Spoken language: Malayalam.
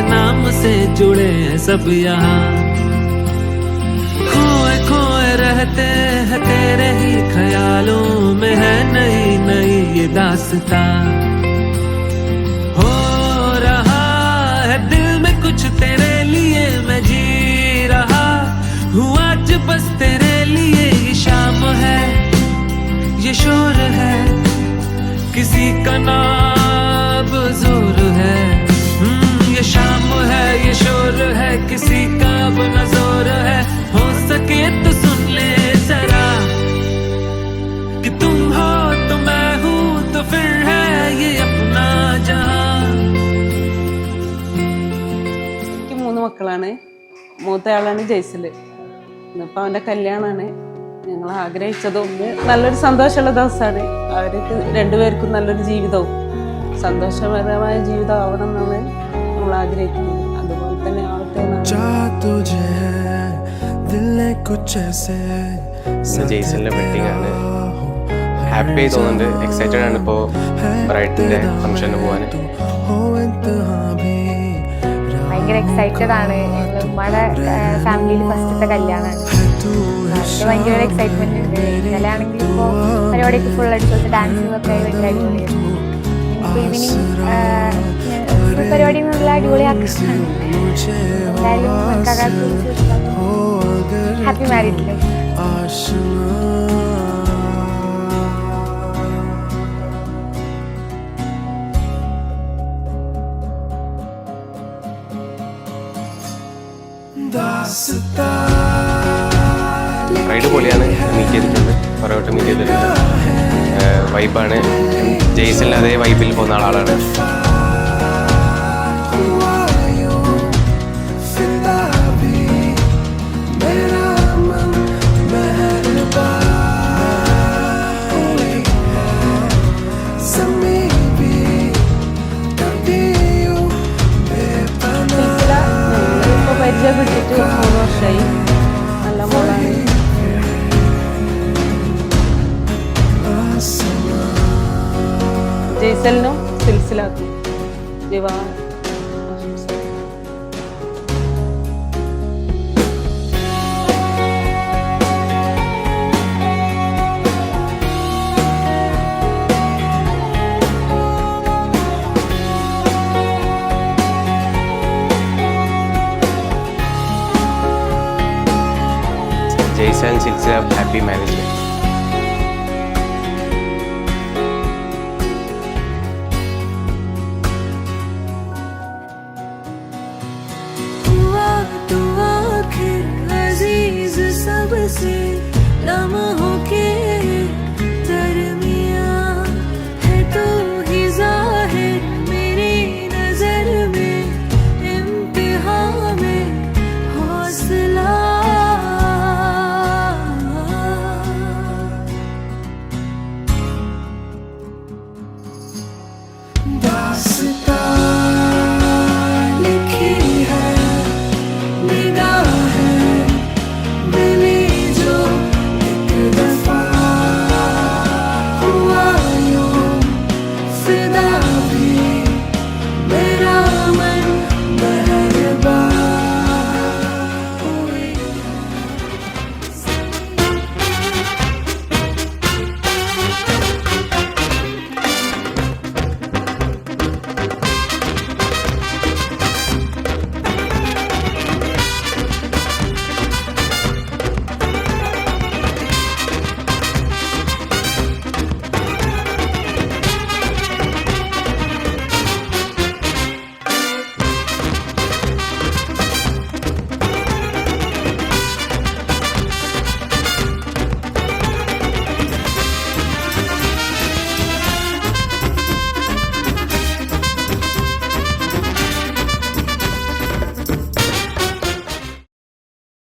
नाम से जुड़े हैं सब यहाँ। खोए खोए रहते हैं तेरे ही ख्यालों में, है नई नई ये दास्तां। हो रहा है दिल में कुछ तेरे लिए मैं जी रहा हूँ आज बस तेरे लिए। ये शाम है ये शोर है किसी का ना अब जोर है। ये शाम है ये शोर है किसी का अब न जोर है। हो सके तो सुन ले जरा कि तुम हो तो मैं हूँ तो फिर है ये अपना जहां। എനിക്ക് 3 മക്കളാണ്. മൂത്തയാളാണ് ജയ്സല്. ഇന്നിപ്പോൾ അവൻ്റെ കല്യാണമാണ്. ഞങ്ങൾ ആഗ്രഹിച്ചതൊന്ന് നല്ലൊരു സന്തോഷമുള്ള ദിവസമാണ്. അവർക്ക് രണ്ടുപേർക്കും നല്ലൊരു ജീവിതവും സന്തോഷപരമായ ജീവിതം ആവണം എന്നാണ് നമ്മൾ ആഗ്രഹിക്കുന്നത്. അതുപോലെ തന്നെ ആവട്ടെ എന്നാണ്. ജയ്സലിന്റെ വെഡിങ് ആണ്. ഹാപ്പി ആയി തോന്നുന്നുണ്ട്. എക്സൈറ്റഡ് ആണ് ഇപ്പോൾ ബ്രൈഡിന്റെ ഫംഗ്ഷന് പോകാൻ. ഭയങ്കര എക്സൈറ്റഡ് ആണ്. ഞങ്ങൾ ഉമ്മയുടെ ഫാമിലിയിൽ ഫസ്റ്റത്തെ കല്യാണമാണ്. ഭയങ്കര എക്സൈറ്റ്മെന്റ് ഉണ്ട്. ഇന്നലെ ആണെങ്കിൽ ഇപ്പോൾ പരിപാടിയൊക്കെ ഫുൾ അടിച്ചു ഡാൻസിങ്ങൊക്കെ ഭയങ്കര അടിപൊളിയായിരുന്നു. ഇപ്പോൾ ഈവനിങ് പരിപാടി നല്ല അടിപൊളിയാക്കുന്നതാണ്. എന്തായാലും ഹാപ്പി മാരീഡ് ലൈഫ്. റൈഡ് പൊളിയാണ്. മീറ്റ് ചെയ്തിട്ടുണ്ട്, കുറേ വട്ടം മീറ്റ് ചെയ്തിട്ടുണ്ട്. വൈബാണ്. ജയ്സലിന് അതേ വൈബിൽ പോകുന്ന ആളാണ്. പരിചയപ്പെട്ടിട്ട് 3 വർഷമായി. നല്ല മോളാണ്. ജയ്സലിനും സിൽസിലാക്കും വിവാഹം. Jason and Silsila happy marriage life. सबसे लम्हों के